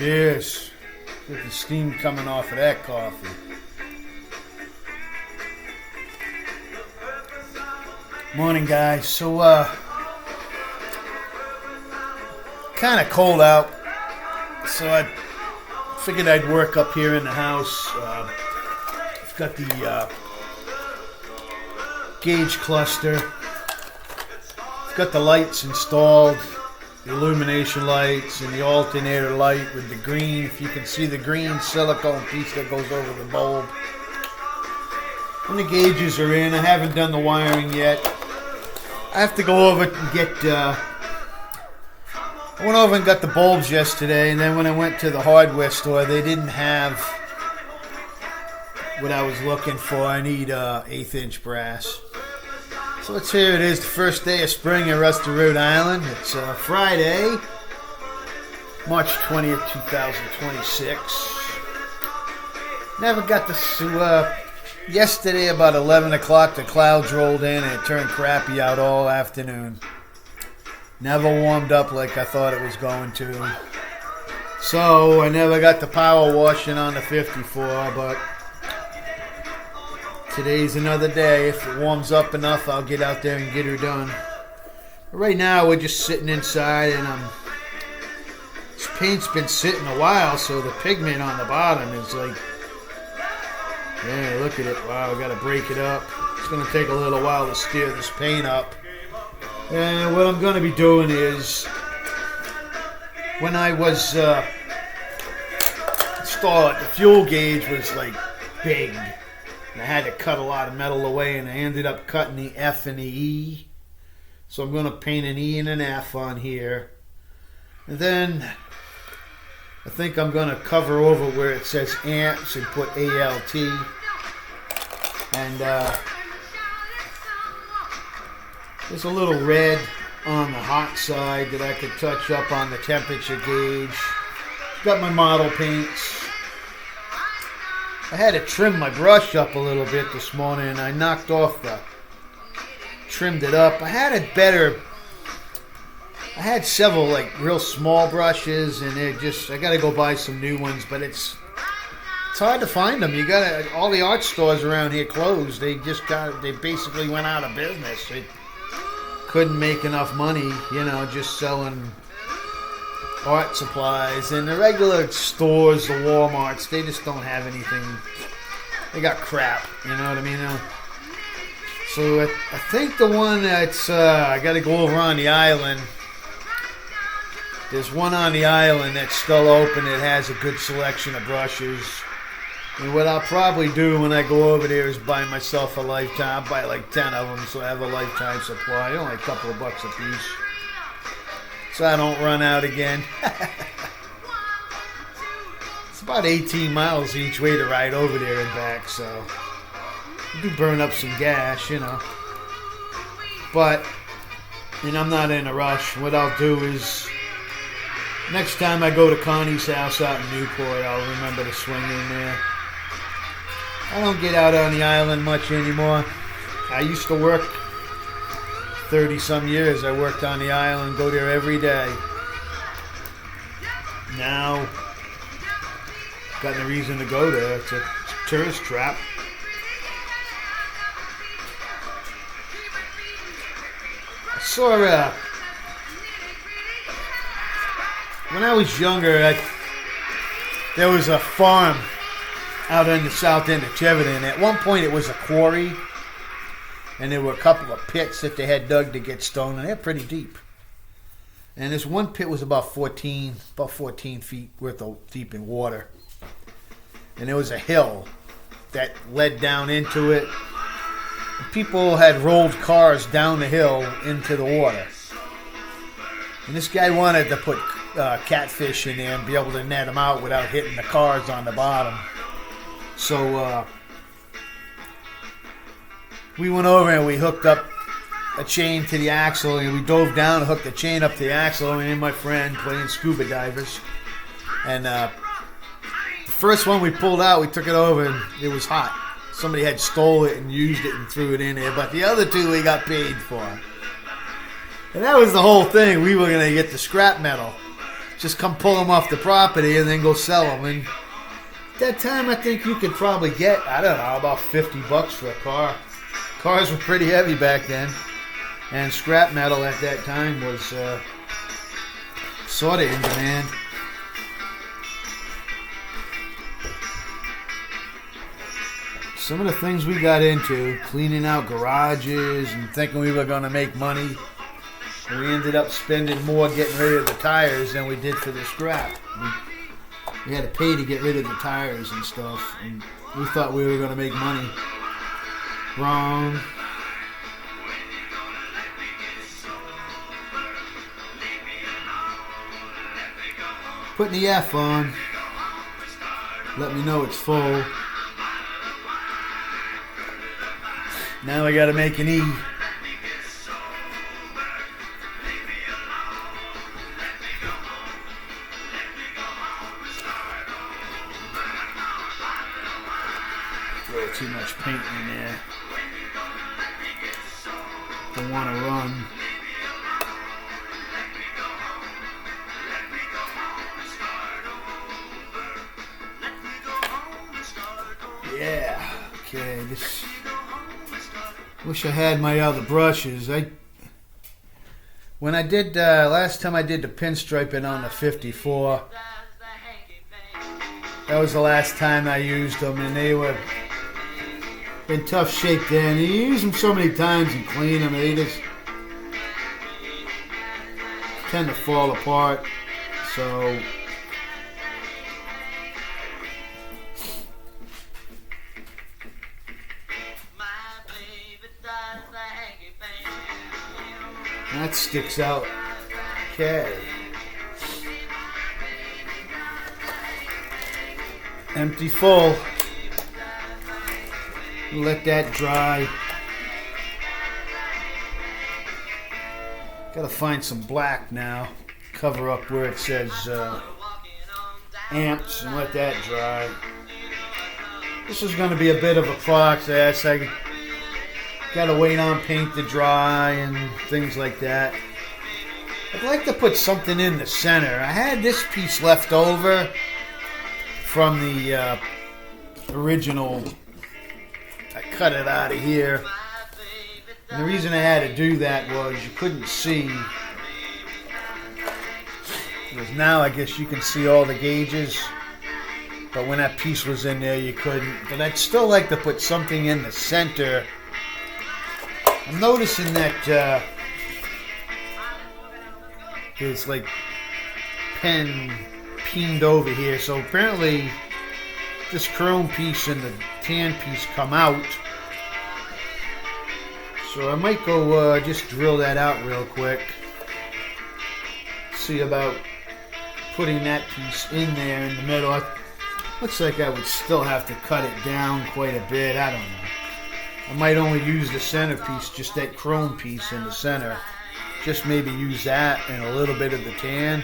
Cheers. Get the steam coming off of that coffee. Morning, guys. So, kind of cold out. So I figured I'd work up here in the house. I've got the gauge cluster. I've got the lights installed. The illumination lights and the alternator light with the green, if you can see the green silicone piece that goes over the bulb. And the gauges are in. I haven't done the wiring yet. I have to go over and get, I went over and got the bulbs yesterday, and then when I went to the hardware store, they didn't have what I was looking for. I need 1/8 inch brass. So here it is, the first day of spring in Rusty, Rhode Island. It's Friday, March 20th, 2026. Never got to, yesterday about 11 o'clock, the clouds rolled in and it turned crappy out all afternoon. Never warmed up like I thought it was going to. So I never got the power washing on the 54, but today's another day. If it warms up enough, I'll get out there and get her done. But right now, we're just sitting inside, and this paint's been sitting a while, so the pigment on the bottom is like, yeah, look at it. Wow, I got to break it up. It's going to take a little while to stir this paint up. And what I'm going to be doing is, when I was installed, the fuel gauge was like big. And I had to cut a lot of metal away, and I ended up cutting the F and the E. So I'm going to paint an E and an F on here. And then I think I'm going to cover over where it says amps and put ALT. And there's a little red on the hot side that I could touch up on the temperature gauge. Got my model paints. I had to trim my brush up a little bit this morning, and I trimmed it up. I had several like real small brushes, and I gotta go buy some new ones, but it's hard to find them. All the art stores around here closed. They basically went out of business. They couldn't make enough money, just selling art supplies. And the regular stores, the Walmarts, they just don't have anything. They got crap, you know what I mean? So I think the one that's, I got to go over on the island. There's one on the island that's still open. It has a good selection of brushes. And what I'll probably do when I go over there is buy myself a lifetime. I'll buy like 10 of them so I have a lifetime supply. Only a couple of bucks a piece, so I don't run out again. It's about 18 miles each way to ride over there and back, so you do burn up some gas, But, I'm not in a rush. What I'll do is, next time I go to Connie's house out in Newport, I'll remember to swing in there. I don't get out on the island much anymore. I used to work 30-some years. I worked on the island, go there every day. Now, got no reason to go there. It's a tourist trap. I saw, when I was younger, there was a farm out in the south end of Cheverton. At one point, it was a quarry. And there were a couple of pits that they had dug to get stone, and they're pretty deep. And this one pit was about 14 feet worth of deep in water. And there was a hill that led down into it. And people had rolled cars down the hill into the water. And this guy wanted to put catfish in there and be able to net them out without hitting the cars on the bottom. So we went over and we hooked up a chain to the axle, and we dove down and hooked the chain up to the axle, and my friend playing scuba divers. And the first one we pulled out, we took it over, and it was hot. Somebody had stole it and used it and threw it in there, but the other two we got paid for. And that was the whole thing. We were going to get the scrap metal. just come pull them off the property and then go sell them. And at that time, I think you could probably get, I don't know, about $50 for a car. Cars were pretty heavy back then. And scrap metal at that time was sort of in demand. Some of the things we got into, cleaning out garages and thinking we were going to make money, we ended up spending more getting rid of the tires than we did for the scrap. We had to pay to get rid of the tires and stuff, and we thought we were going to make money. Wrong. Putting the F on. Let me know it's full. Now I gotta make an E. Throw too much paint in there. Don't want to run. Yeah. Okay. This. Wish I had my other brushes. When I did last time I did the pinstriping on the 54. That was the last time I used them, and they were in tough shape then. You use them so many times and clean them, and they just tend to fall apart. So that sticks out. Okay. Empty full. Let that dry. Gotta find some black now. Cover up where it says amps and let that dry. This is gonna be a bit of a process. I gotta wait on paint to dry and things like that. I'd like to put something in the center. I had this piece left over from the original. I cut it out of here. And the reason I had to do that was you couldn't see. Because now I guess you can see all the gauges. But when that piece was in there, you couldn't. But I'd still like to put something in the center. I'm noticing that there's like pen peened over here. So apparently this chrome piece and the tan piece come out. So I might go just drill that out real quick. See about putting that piece in there in the middle. Looks like I would still have to cut it down quite a bit. I don't know. I might only use the center piece, just that chrome piece in the center. Just maybe use that and a little bit of the tan.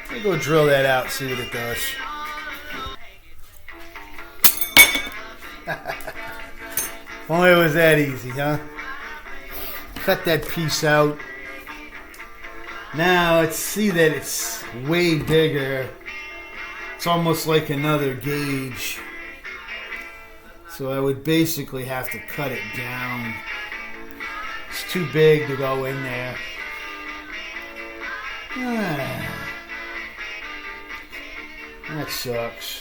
Let me go drill that out, see what it does. Only it was that easy, huh? Cut that piece out. Now let's see that it's way bigger. It's almost like another gauge. So I would basically have to cut it down. It's too big to go in there. That sucks.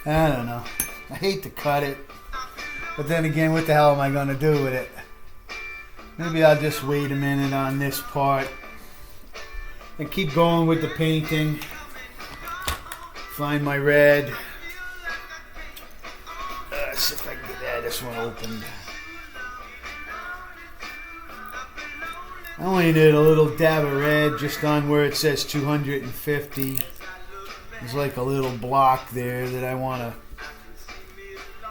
I don't know. I hate to cut it. But then again, what the hell am I going to do with it? Maybe I'll just wait a minute on this part and keep going with the painting. Find my red. Let's see if I can get this one opened. I only did a little dab of red just on where it says 250. There's like a little block there that I want to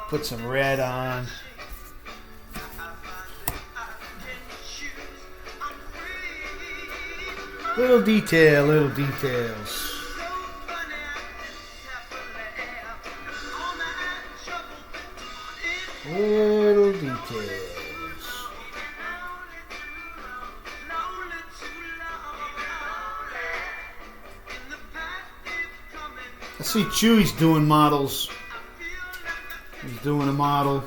put some red on. Little detail, little details. Little details. I see Chewy's doing models. He's doing a model.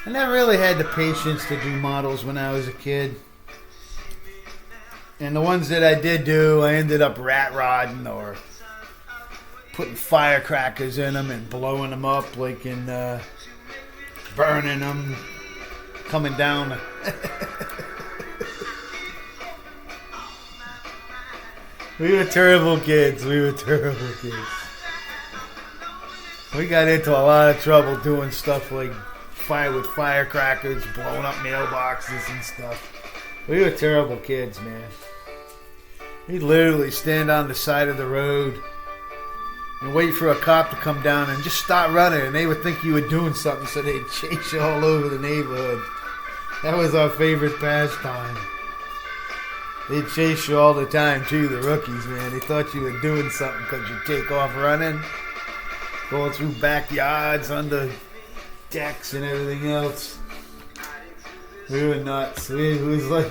I never really had the patience to do models when I was a kid. And the ones that I did do, I ended up rat rodding or putting firecrackers in them and blowing them up, like in burning them, coming down. We were terrible kids. We got into a lot of trouble doing stuff like with firecrackers, blowing up mailboxes and stuff. We were terrible kids, man. We'd literally stand on the side of the road and wait for a cop to come down and just start running, and they would think you were doing something, so they'd chase you all over the neighborhood. That was our favorite pastime. They'd chase you all the time, too, the rookies, man. They thought you were doing something because you'd take off running, going through backyards, under decks and everything else. We were nuts. It was like,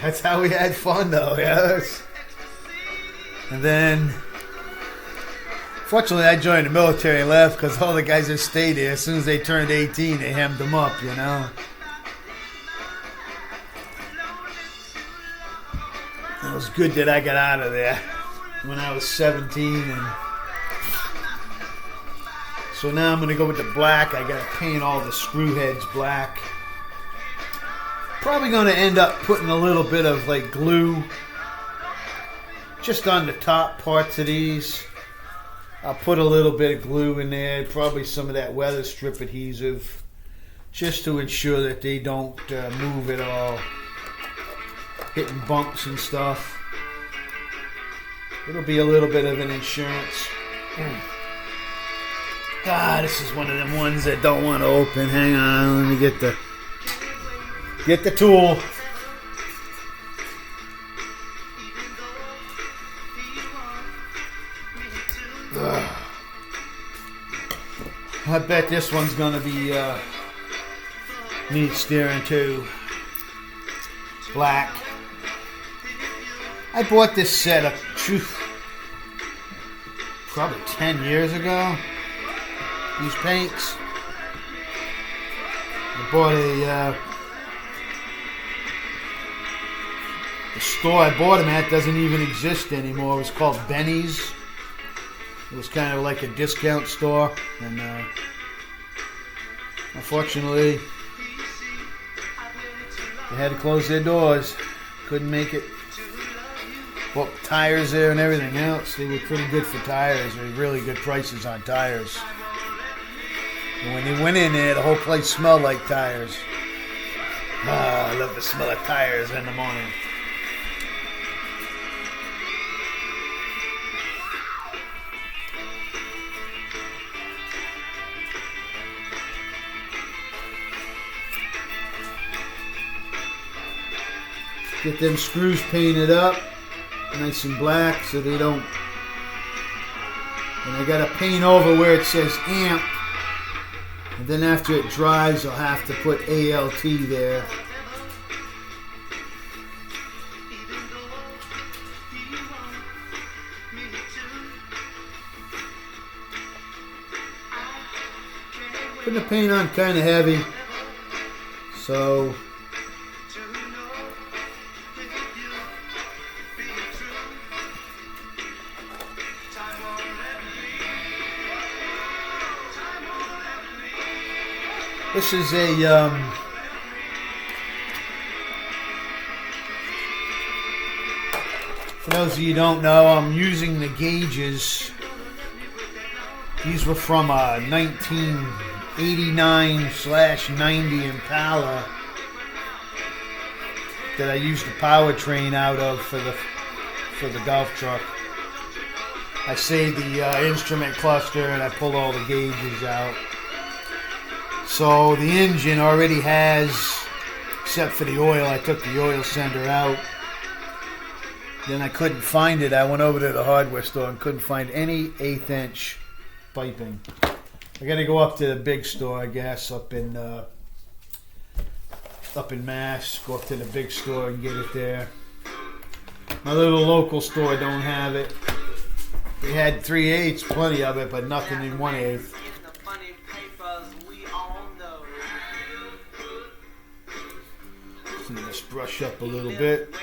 that's how we had fun, though, yes. And then, fortunately, I joined the military and left because all the guys that stayed there, as soon as they turned 18, they hemmed them up, you know. It was good that I got out of there when I was 17, and so now I'm going to go with the black. I got to paint all the screw heads black. Probably going to end up putting a little bit of like glue just on the top parts of these. I'll put a little bit of glue in there, probably some of that weather strip adhesive, just to ensure that they don't move at all. Hitting bumps and stuff. It'll be a little bit of an insurance. God, this is one of them ones that don't want to open. Hang on, let me get the tool. I bet this one's gonna be neat steering too. Black. I bought this set of probably 10 years ago. These paints. I bought the store I bought them at doesn't even exist anymore. It was called Benny's. It was kind of like a discount store, and unfortunately, they had to close their doors. Couldn't make it. Bought tires there and everything else. They were pretty good for tires. They were really good prices on tires. And when they went in there, the whole place smelled like tires. I love the smell of tires in the morning. Get them screws painted up nice and black so they don't. And I got to paint over where it says amp. And then after it dries, I'll have to put ALT there. Putting the paint on kind of heavy. So this is a for those of you who don't know, I'm using the gauges. These were from a 1989/90 Impala that I used the powertrain out of for the golf truck. I saved the instrument cluster and I pulled all the gauges out. So the engine already has, except for the oil, I took the oil sender out. Then I couldn't find it. I went over to the hardware store and couldn't find any 1/8 inch piping. I got to go up to the big store, I guess, up in Mass. Go up to the big store and get it there. My little local store don't have it. They had 3/8, plenty of it, but nothing in 1/8. So just brush up a little bit.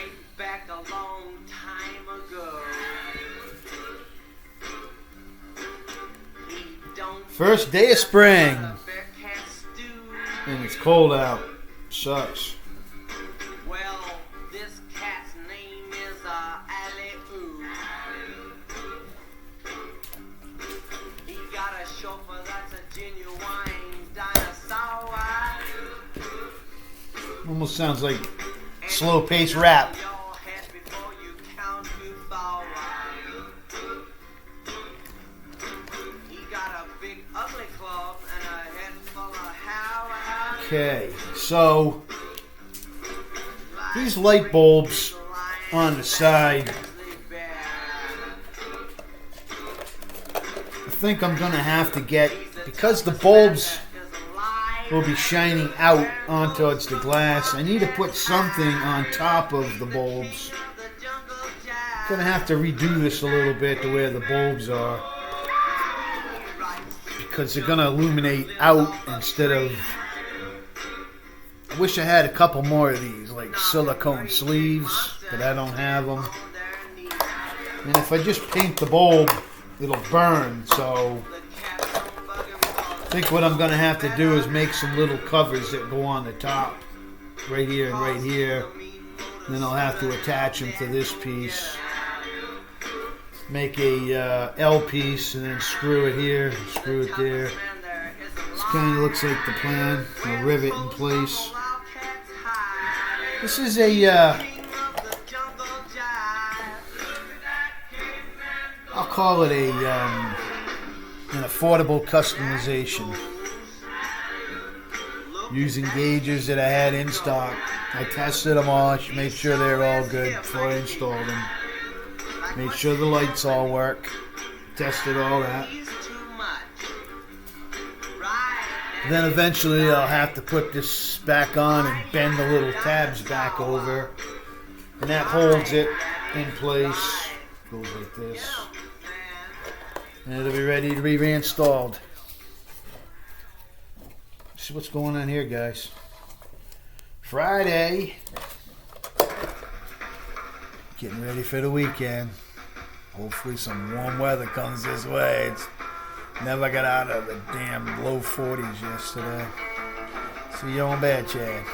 First day of spring, and it's cold out. Sucks. Well, this cat's name is Alley-Oo. He got a chauffeur that's a genuine dinosaur. Almost sounds like slow-paced rap. Okay, so these light bulbs on the side, I think I'm going to have to get, because the bulbs will be shining out on towards the glass, I need to put something on top of the bulbs. I'm going to have to redo this a little bit to where the bulbs are, because they're going to illuminate out instead of... I wish I had a couple more of these, like silicone sleeves, but I don't have them. And if I just paint the bulb, it'll burn, so I think what I'm going to have to do is make some little covers that go on the top, right here and right here. And then I'll have to attach them to this piece. Make a L piece and then screw it here, screw it there. This kind of looks like the plan, a rivet in place. This is I'll call it an affordable customization. Using gauges that I had in stock. I tested them all, made sure they're all good before I installed them. Made sure the lights all work. Tested all that. Then eventually I'll have to put this back on and bend the little tabs back over. And that holds it in place. Goes like this. And it'll be ready to be reinstalled. See what's going on here, guys. Friday. Getting ready for the weekend. Hopefully some warm weather comes this way. It's never got out of the damn low 40s yesterday. See you on Bad Chad.